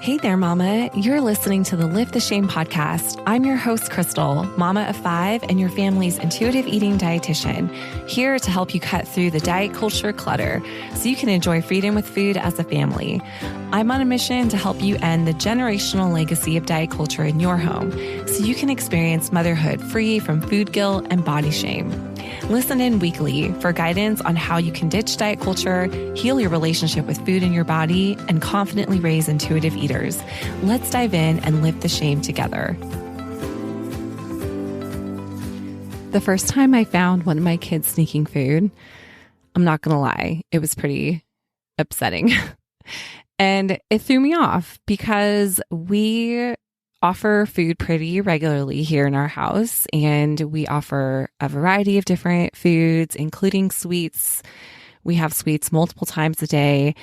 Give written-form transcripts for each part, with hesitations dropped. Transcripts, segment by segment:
Hey there, Mama. You're listening to the Lift the Shame podcast. I'm your host, Crystal, mama of 5 and your family's intuitive eating dietitian, here to help you cut through the diet culture clutter so you can enjoy freedom with food as a family. I'm on a mission to help you end the generational legacy of diet culture in your home so you can experience motherhood free from food guilt and body shame. Listen in weekly for guidance on how you can ditch diet culture, heal your relationship with food in your body, and confidently raise intuitive eaters. Let's dive in and lift the shame together. The first time I found one of my kids sneaking food, I'm not going to lie, it was pretty upsetting. And it threw me off because we offer food pretty regularly here in our house, and we offer a variety of different foods, including sweets. We have sweets multiple times a day.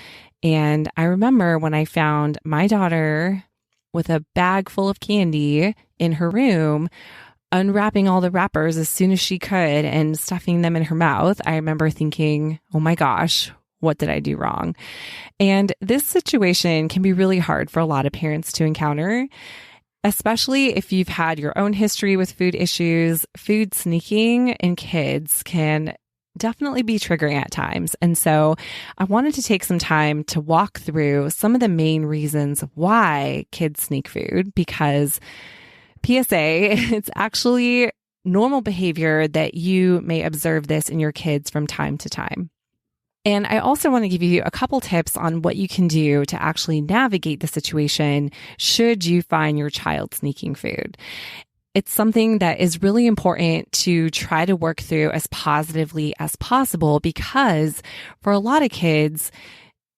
And I remember when I found my daughter with a bag full of candy in her room, unwrapping all the wrappers as soon as she could and stuffing them in her mouth. I remember thinking, oh my gosh, what did I do wrong? And this situation can be really hard for a lot of parents to encounter, especially if you've had your own history with food issues. Food sneaking in kids can definitely be triggering at times. And so I wanted to take some time to walk through some of the main reasons why kids sneak food, because PSA, it's actually normal behavior that you may observe this in your kids from time to time. And I also want to give you a couple tips on what you can do to actually navigate the situation should you find your child sneaking food. It's something that is really important to try to work through as positively as possible, because for a lot of kids,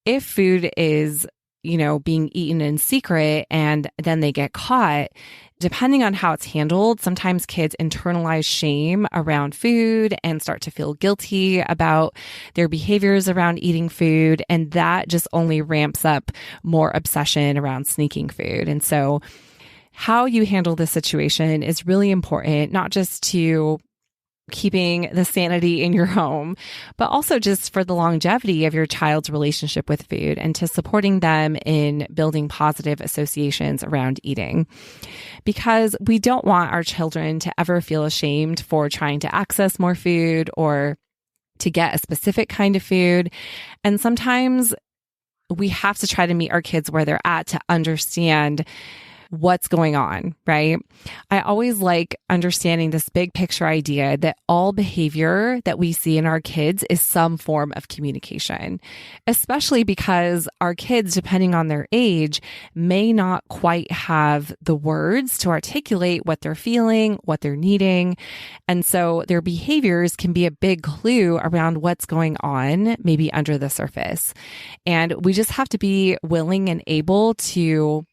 if food is, being eaten in secret and then they get caught, depending on how it's handled, sometimes kids internalize shame around food and start to feel guilty about their behaviors around eating food. And that just only ramps up more obsession around sneaking food. And so how you handle this situation is really important, not just to keeping the sanity in your home, but also just for the longevity of your child's relationship with food and to supporting them in building positive associations around eating. Because we don't want our children to ever feel ashamed for trying to access more food or to get a specific kind of food. And sometimes we have to try to meet our kids where they're at to understand what's going on, right? I always like understanding this big picture idea that all behavior that we see in our kids is some form of communication, especially because our kids, depending on their age, may not quite have the words to articulate what they're feeling, what they're needing. And so their behaviors can be a big clue around what's going on, maybe under the surface. And we just have to be willing and able to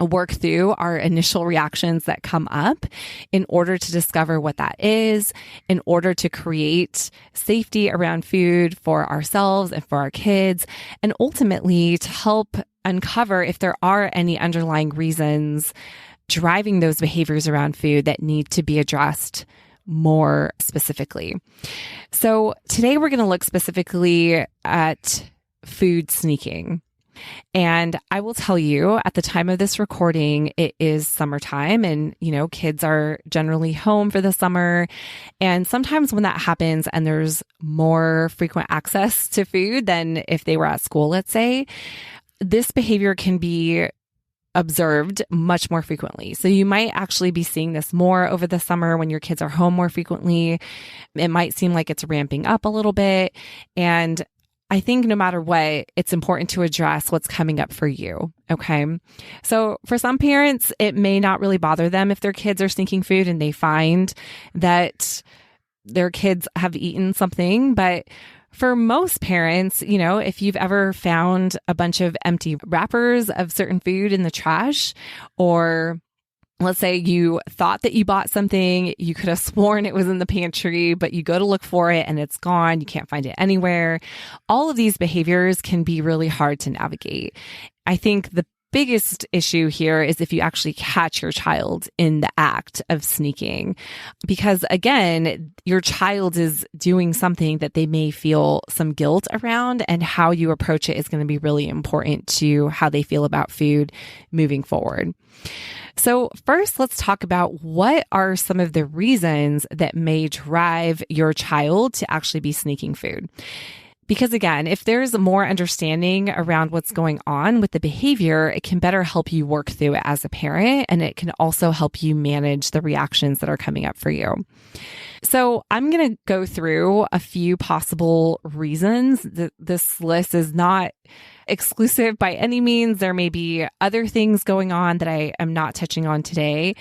work through our initial reactions that come up in order to discover what that is, in order to create safety around food for ourselves and for our kids, and ultimately to help uncover if there are any underlying reasons driving those behaviors around food that need to be addressed more specifically. So today we're going to look specifically at food sneaking. And I will tell you, at the time of this recording, it is summertime and, kids are generally home for the summer. And sometimes when that happens and there's more frequent access to food than if they were at school, let's say, this behavior can be observed much more frequently. So you might actually be seeing this more over the summer when your kids are home more frequently. It might seem like it's ramping up a little bit. And I think no matter what, it's important to address what's coming up for you. Okay. So for some parents, it may not really bother them if their kids are sneaking food and they find that their kids have eaten something. But for most parents, if you've ever found a bunch of empty wrappers of certain food in the trash, or let's say you thought that you bought something, you could have sworn it was in the pantry, but you go to look for it and it's gone. You can't find it anywhere. All of these behaviors can be really hard to navigate. I think the biggest issue here is if you actually catch your child in the act of sneaking, because again, your child is doing something that they may feel some guilt around, and how you approach it is going to be really important to how they feel about food moving forward. So first, let's talk about what are some of the reasons that may drive your child to actually be sneaking food. Because again, if there's more understanding around what's going on with the behavior, it can better help you work through it as a parent, and it can also help you manage the reactions that are coming up for you. So I'm going to go through a few possible reasons. This list is not exclusive by any means. There may be other things going on that I am not touching on today.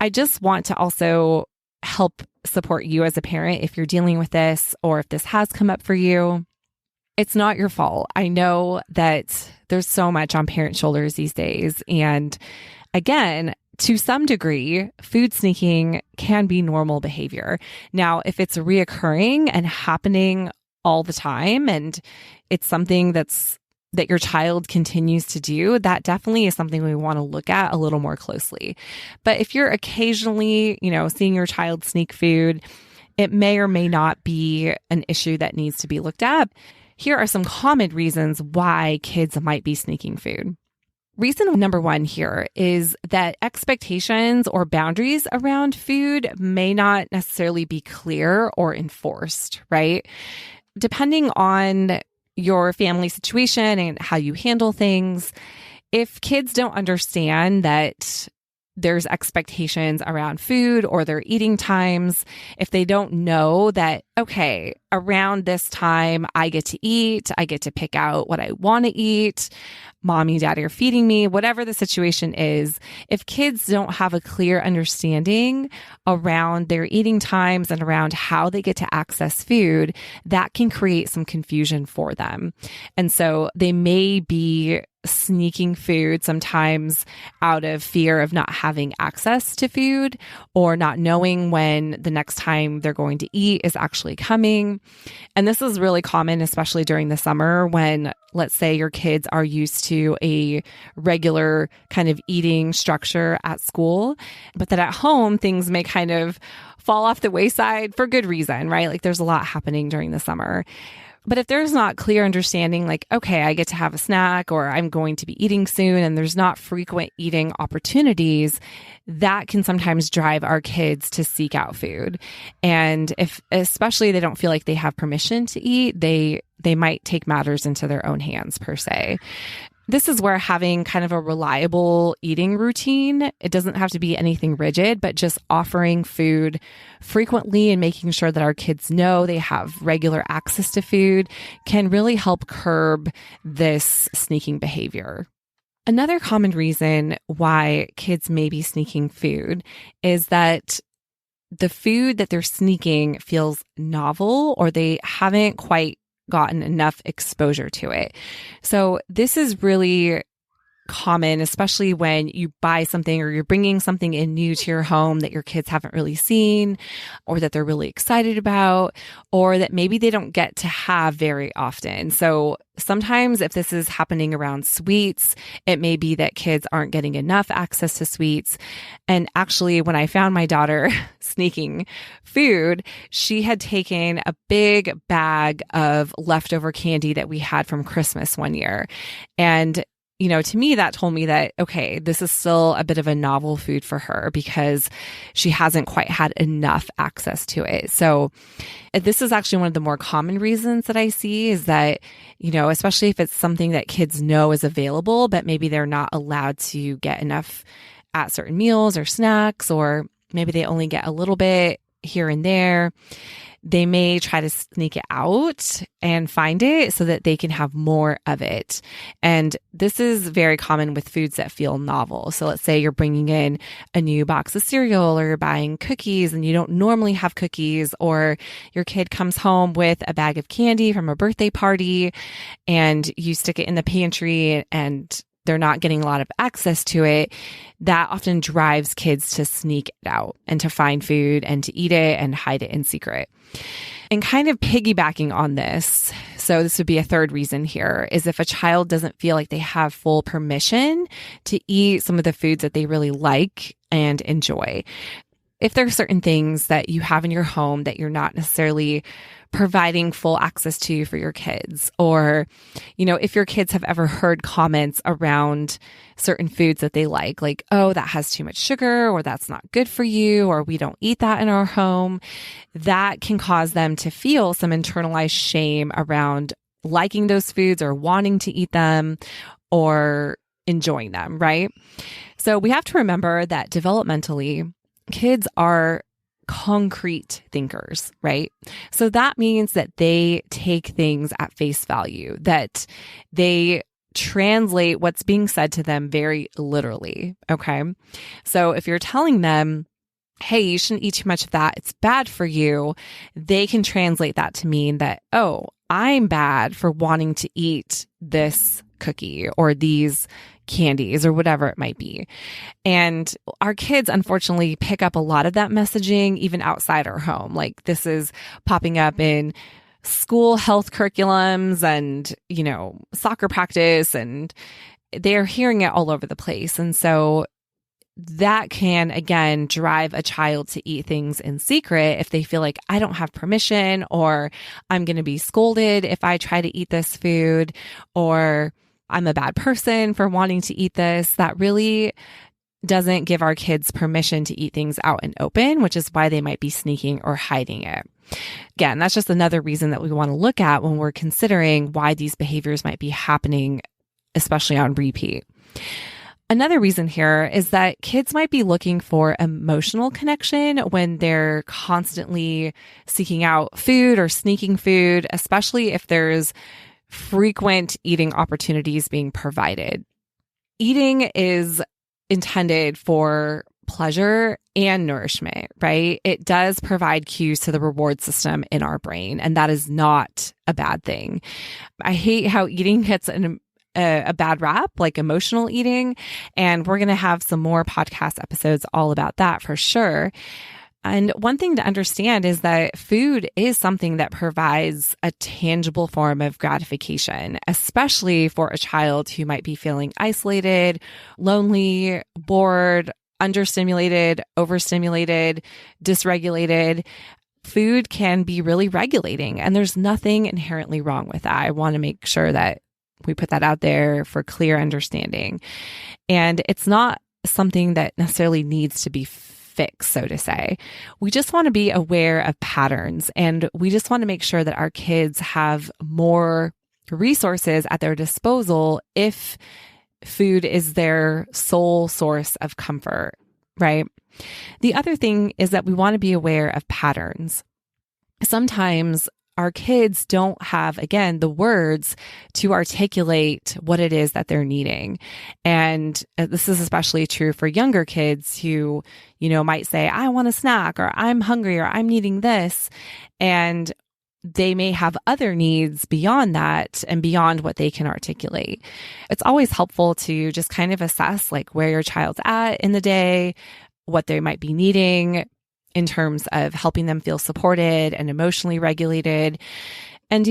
I just want to also help support you as a parent if you're dealing with this, or if this has come up for you. It's not your fault. I know that there's so much on parent shoulders these days. And again, to some degree, food sneaking can be normal behavior. Now, if it's reoccurring and happening all the time, and it's something that your child continues to do, that definitely is something we want to look at a little more closely. But if you're occasionally, seeing your child sneak food, it may or may not be an issue that needs to be looked at. Here are some common reasons why kids might be sneaking food. Reason number one here is that expectations or boundaries around food may not necessarily be clear or enforced, right? Depending on your family situation and how you handle things, if kids don't understand that there's expectations around food or their eating times, if they don't know that, okay, around this time I get to eat, I get to pick out what I want to eat, mommy, daddy are feeding me, whatever the situation is, if kids don't have a clear understanding around their eating times and around how they get to access food, that can create some confusion for them. And so they may be sneaking food sometimes out of fear of not having access to food, or not knowing when the next time they're going to eat is actually coming. And this is really common, especially during the summer, when, let's say, your kids are used to a regular kind of eating structure at school, but that at home things may kind of fall off the wayside for good reason, right? Like there's a lot happening during the summer. But if there's not clear understanding, like, okay, I get to have a snack, or I'm going to be eating soon, and there's not frequent eating opportunities, that can sometimes drive our kids to seek out food. And if, especially, they don't feel like they have permission to eat, they might take matters into their own hands, per se. This is where having kind of a reliable eating routine, it doesn't have to be anything rigid, but just offering food frequently and making sure that our kids know they have regular access to food can really help curb this sneaking behavior. Another common reason why kids may be sneaking food is that the food that they're sneaking feels novel, or they haven't quite gotten enough exposure to it. So this is really common, especially when you buy something or you're bringing something in new to your home that your kids haven't really seen, or that they're really excited about, or that maybe they don't get to have very often. So sometimes if this is happening around sweets, it may be that kids aren't getting enough access to sweets. And actually, when I found my daughter sneaking food, she had taken a big bag of leftover candy that we had from Christmas one year. And to me, that told me that, okay, this is still a bit of a novel food for her because she hasn't quite had enough access to it. So this is actually one of the more common reasons that I see is that, especially if it's something that kids know is available, but maybe they're not allowed to get enough at certain meals or snacks, or maybe they only get a little bit here and there. They may try to sneak it out and find it so that they can have more of it. And this is very common with foods that feel novel. So let's say you're bringing in a new box of cereal, or you're buying cookies and you don't normally have cookies, or your kid comes home with a bag of candy from a birthday party and you stick it in the pantry and they're not getting a lot of access to it, that often drives kids to sneak it out and to find food and to eat it and hide it in secret. And kind of piggybacking on this, so this would be a third reason here, is if a child doesn't feel like they have full permission to eat some of the foods that they really like and enjoy. If there are certain things that you have in your home that you're not necessarily providing full access to for your kids, or, if your kids have ever heard comments around certain foods that they like, oh, that has too much sugar, or that's not good for you, or we don't eat that in our home, that can cause them to feel some internalized shame around liking those foods or wanting to eat them or enjoying them, right? So we have to remember that developmentally, kids are concrete thinkers, right? So that means that they take things at face value, that they translate what's being said to them very literally, okay? So if you're telling them, hey, you shouldn't eat too much of that, it's bad for you, they can translate that to mean that, oh, I'm bad for wanting to eat this cookie or these candies or whatever it might be. And our kids, unfortunately, pick up a lot of that messaging even outside our home. Like this is popping up in school health curriculums and, soccer practice, and they're hearing it all over the place. And so that can, again, drive a child to eat things in secret if they feel like I don't have permission, or I'm going to be scolded if I try to eat this food, or I'm a bad person for wanting to eat this. That really doesn't give our kids permission to eat things out in open, which is why they might be sneaking or hiding it. Again, that's just another reason that we want to look at when we're considering why these behaviors might be happening, especially on repeat. Another reason here is that kids might be looking for emotional connection when they're constantly seeking out food or sneaking food, especially if there's frequent eating opportunities being provided. Eating is intended for pleasure and nourishment, right? It does provide cues to the reward system in our brain, and that is not a bad thing. I hate how eating gets a bad rap, like emotional eating, and we're going to have some more podcast episodes all about that for sure. And one thing to understand is that food is something that provides a tangible form of gratification, especially for a child who might be feeling isolated, lonely, bored, understimulated, overstimulated, dysregulated. Food can be really regulating, and there's nothing inherently wrong with that. I want to make sure that we put that out there for clear understanding. And it's not something that necessarily needs to be fix, so to say. We just want to be aware of patterns, and we just want to make sure that our kids have more resources at their disposal if food is their sole source of comfort, right? The other thing is that we want to be aware of patterns. Sometimes our kids don't have, again, the words to articulate what it is that they're needing. And this is especially true for younger kids who, might say, I want a snack, or I'm hungry, or I'm needing this. And they may have other needs beyond that and beyond what they can articulate. It's always helpful to just kind of assess where your child's at in the day, what they might be needing in terms of helping them feel supported and emotionally regulated. And,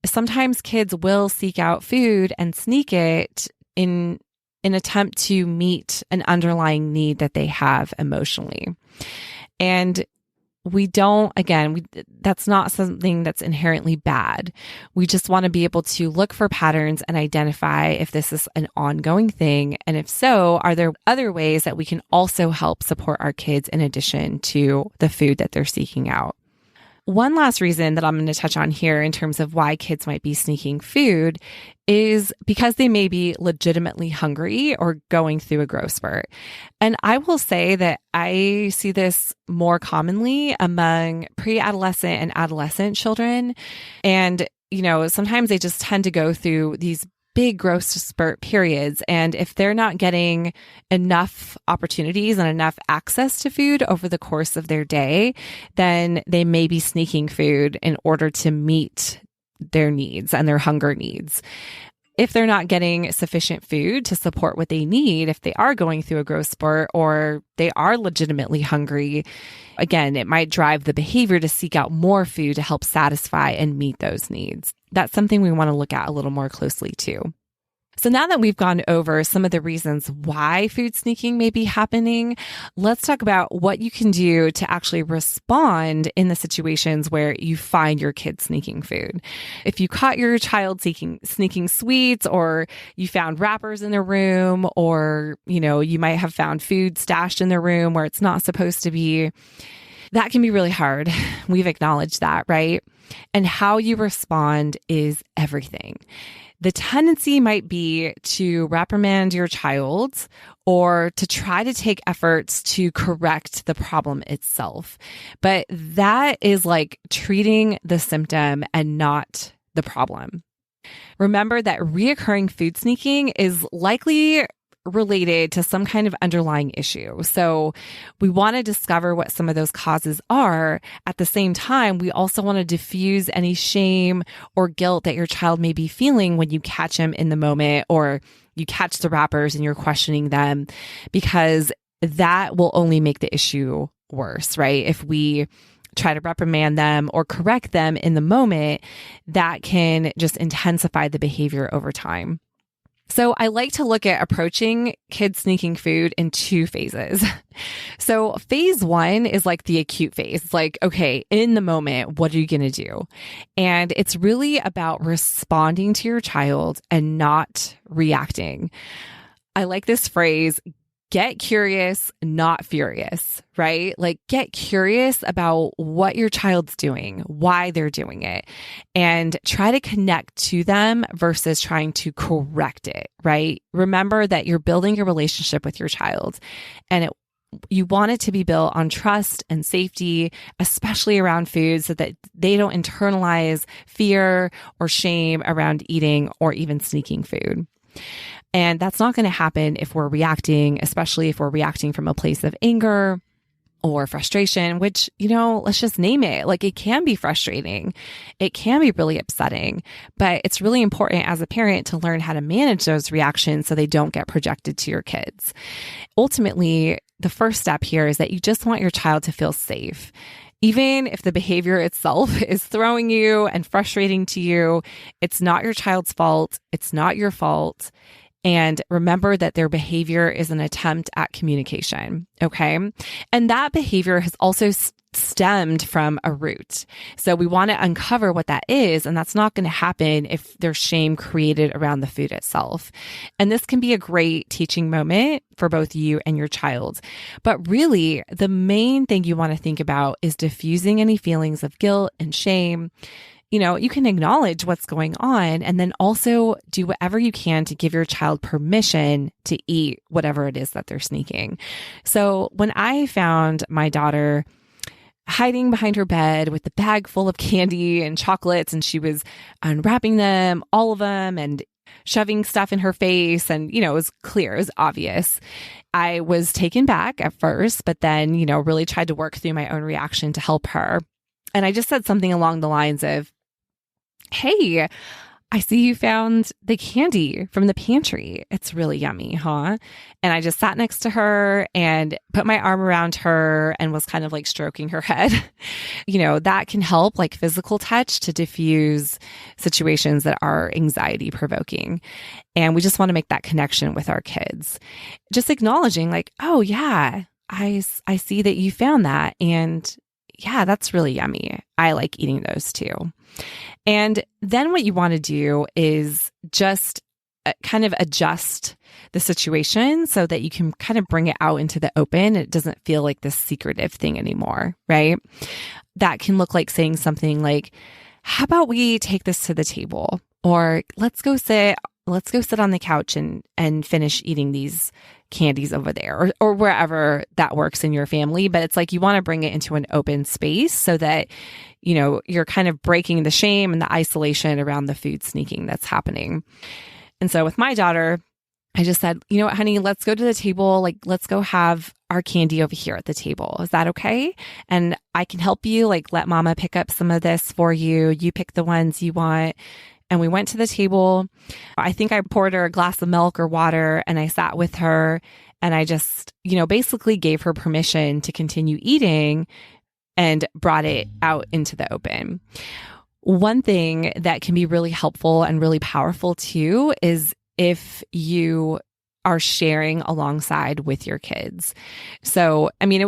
sometimes kids will seek out food and sneak it in an attempt to meet an underlying need that they have emotionally. And that's not something that's inherently bad. We just want to be able to look for patterns and identify if this is an ongoing thing. And if so, are there other ways that we can also help support our kids in addition to the food that they're seeking out? One last reason that I'm going to touch on here in terms of why kids might be sneaking food is because they may be legitimately hungry or going through a growth spurt. And I will say that I see this more commonly among pre-adolescent and adolescent children. And, sometimes they just tend to go through these big growth spurt periods. And if they're not getting enough opportunities and enough access to food over the course of their day, then they may be sneaking food in order to meet their needs and their hunger needs. if they're not getting sufficient food to support what they need, if they are going through a growth spurt or they are legitimately hungry, again, it might drive the behavior to seek out more food to help satisfy and meet those needs. That's something we want to look at a little more closely too. So now that we've gone over some of the reasons why food sneaking may be happening, let's talk about what you can do to actually respond in the situations where you find your kid sneaking food. If you caught your child sneaking sweets, or you found wrappers in their room, or, you might have found food stashed in their room where it's not supposed to be, that can be really hard. We've acknowledged that, right? And how you respond is everything. The tendency might be to reprimand your child or to try to take efforts to correct the problem itself. But that is like treating the symptom and not the problem. Remember that reoccurring food sneaking is likely related to some kind of underlying issue. So we want to discover what some of those causes are. At the same time, we also want to diffuse any shame or guilt that your child may be feeling when you catch him in the moment, or you catch the wrappers and you're questioning them, because that will only make the issue worse, right? If we try to reprimand them or correct them in the moment, that can just intensify the behavior over time. So I like to look at approaching kids sneaking food in two phases. So phase one is like the acute phase. It's like, okay, in the moment, what are you going to do? And it's really about responding to your child and not reacting. I like this phrase, get curious, not furious, right? Like, get curious about what your child's doing, why they're doing it, and try to connect to them versus trying to correct it, right? Remember that you're building a relationship with your child, and you want it to be built on trust and safety, especially around food, so that they don't internalize fear or shame around eating or even sneaking food. And that's not going to happen if we're reacting, especially if we're reacting from a place of anger or frustration, which, let's just name it. Like, it can be frustrating. It can be really upsetting, but it's really important as a parent to learn how to manage those reactions so they don't get projected to your kids. Ultimately, the first step here is that you just want your child to feel safe. Even if the behavior itself is throwing you and frustrating to you, it's not your child's fault. It's not your fault. And remember that their behavior is an attempt at communication, okay? And that behavior has also stemmed from a root. So we want to uncover what that is, and that's not going to happen if there's shame created around the food itself. And this can be a great teaching moment for both you and your child. But really, the main thing you want to think about is diffusing any feelings of guilt and shame. You can acknowledge what's going on, and then also do whatever you can to give your child permission to eat whatever it is that they're sneaking. So when I found my daughter hiding behind her bed with the bag full of candy and chocolates, and she was unwrapping them, all of them, and shoving stuff in her face, and, it was clear, it was obvious. I was taken back at first, but then, really tried to work through my own reaction to help her. And I just said something along the lines of, "Hey, I see you found the candy from the pantry. It's really yummy, huh?" And I just sat next to her and put my arm around her and was kind of like stroking her head. That can help, like physical touch, to diffuse situations that are anxiety provoking. And we just want to make that connection with our kids. Just acknowledging like, "Oh yeah, I see that you found that. And yeah, that's really yummy. I like eating those too." And then what you want to do is just kind of adjust the situation so that you can kind of bring it out into the open. It doesn't feel like this secretive thing anymore, right? That can look like saying something like, "How about we take this to the table?" Or let's go sit on the couch and finish eating these candies over there, or wherever that works in your family. But it's like you want to bring it into an open space so that, you're kind of breaking the shame and the isolation around the food sneaking that's happening. And so with my daughter, I just said, "You know what, honey, let's go to the table. Like, let's go have our candy over here at the table. Is that okay? And I can help you, like, let mama pick up some of this for you. You pick the ones you want. and we went to the table. I think I poured her a glass of milk or water, and I sat with her, and I just, basically gave her permission to continue eating and brought it out into the open. One thing that can be really helpful and really powerful too is if you are sharing alongside with your kids. So, it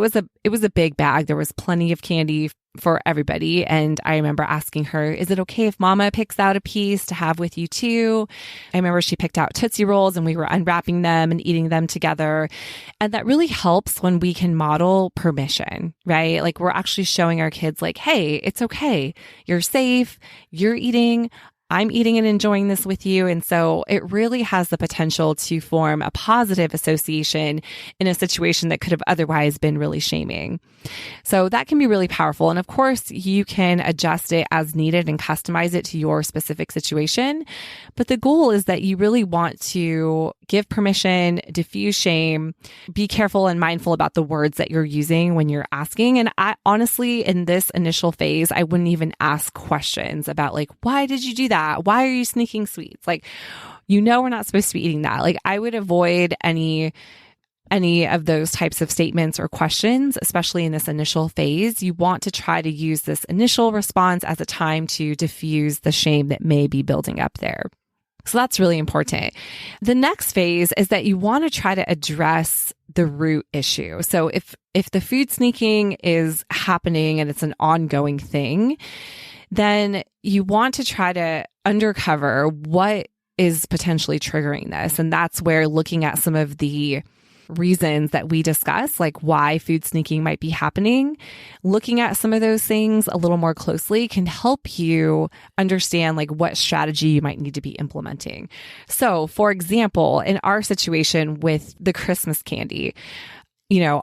was a big bag. There was plenty of candy for everybody. And I remember asking her, is it okay if mama picks out a piece to have with you too? I remember she picked out Tootsie Rolls and we were unwrapping them and eating them together. And that really helps when we can model permission, right? Like we're actually showing our kids like, hey, it's okay. You're safe. You're eating. I'm eating and enjoying this with you. And so it really has the potential to form a positive association in a situation that could have otherwise been really shaming. So that can be really powerful. And of course, you can adjust it as needed and customize it to your specific situation. But the goal is that you really want to give permission, diffuse shame, be careful and mindful about the words that you're using when you're asking. And I honestly, in this initial phase, I wouldn't even ask questions about like, why did you do that? Why are you sneaking sweets? Like, we're not supposed to be eating that. Like, I would avoid any of those types of statements or questions, especially in this initial phase. You want to try to use this initial response as a time to diffuse the shame that may be building up there. So that's really important. The next phase is that you want to try to address the root issue. So if the food sneaking is happening and it's an ongoing thing, then you want to try to uncover what is potentially triggering this. And that's where looking at some of the reasons that we discuss, like why food sneaking might be happening, looking at some of those things a little more closely can help you understand like what strategy you might need to be implementing. So, for example, in our situation with the Christmas candy,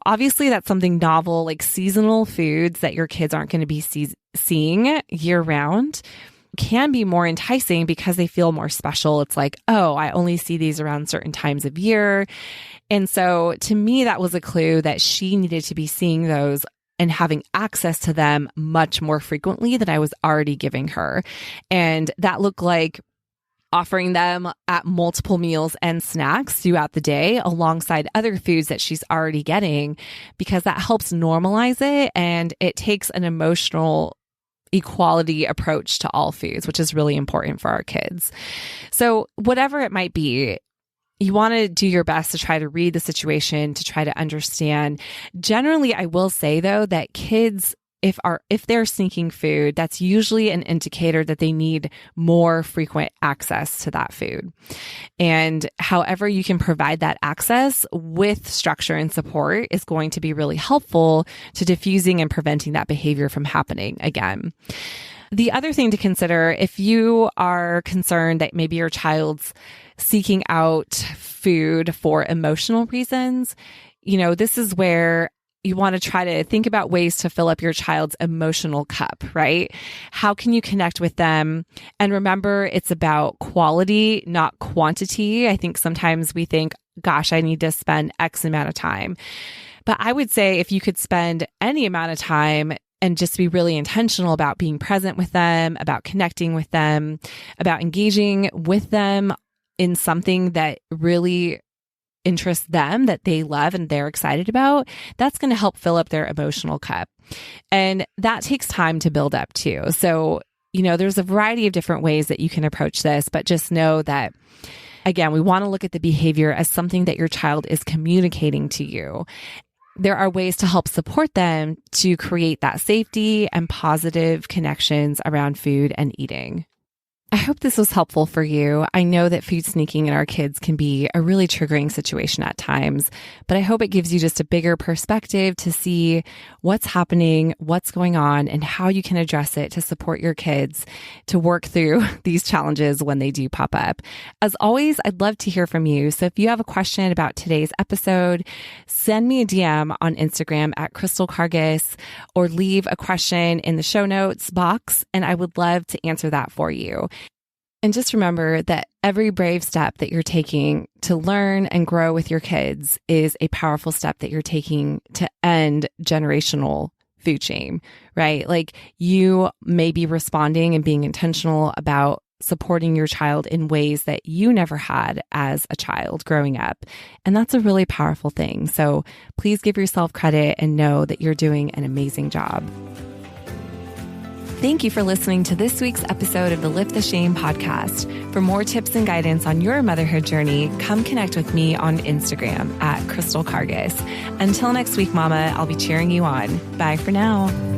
obviously that's something novel, like seasonal foods that your kids aren't going to be seeing year round can be more enticing because they feel more special. It's like, oh, I only see these around certain times of year. And so to me, that was a clue that she needed to be seeing those and having access to them much more frequently than I was already giving her. And that looked like offering them at multiple meals and snacks throughout the day alongside other foods that she's already getting, because that helps normalize it and it takes an emotional equality approach to all foods, which is really important for our kids. So whatever it might be, you want to do your best to try to read the situation, to try to understand. Generally, I will say though that kids, if they're sneaking food, that's usually an indicator that they need more frequent access to that food. And however you can provide that access with structure and support is going to be really helpful to diffusing and preventing that behavior from happening again. The other thing to consider, if you are concerned that maybe your child's seeking out food for emotional reasons, this is where you want to try to think about ways to fill up your child's emotional cup, right? How can you connect with them? And remember, it's about quality, not quantity. I think sometimes we think, gosh, I need to spend X amount of time. But I would say if you could spend any amount of time and just be really intentional about being present with them, about connecting with them, about engaging with them in something that really interests them, that they love and they're excited about, that's going to help fill up their emotional cup. And that takes time to build up too. So, there's a variety of different ways that you can approach this, but just know that, again, we want to look at the behavior as something that your child is communicating to you. There are ways to help support them to create that safety and positive connections around food and eating. I hope this was helpful for you. I know that food sneaking in our kids can be a really triggering situation at times, but I hope it gives you just a bigger perspective to see what's happening, what's going on, and how you can address it to support your kids to work through these challenges when they do pop up. As always, I'd love to hear from you. So if you have a question about today's episode, send me a DM on Instagram at Crystal Cargis or leave a question in the show notes box, and I would love to answer that for you. And just remember that every brave step that you're taking to learn and grow with your kids is a powerful step that you're taking to end generational food shame, right? Like you may be responding and being intentional about supporting your child in ways that you never had as a child growing up. And that's a really powerful thing. So please give yourself credit and know that you're doing an amazing job. Thank you for listening to this week's episode of the Lift the Shame podcast. For more tips and guidance on your motherhood journey, come connect with me on Instagram at Crystal Cargis. Until next week, Mama, I'll be cheering you on. Bye for now.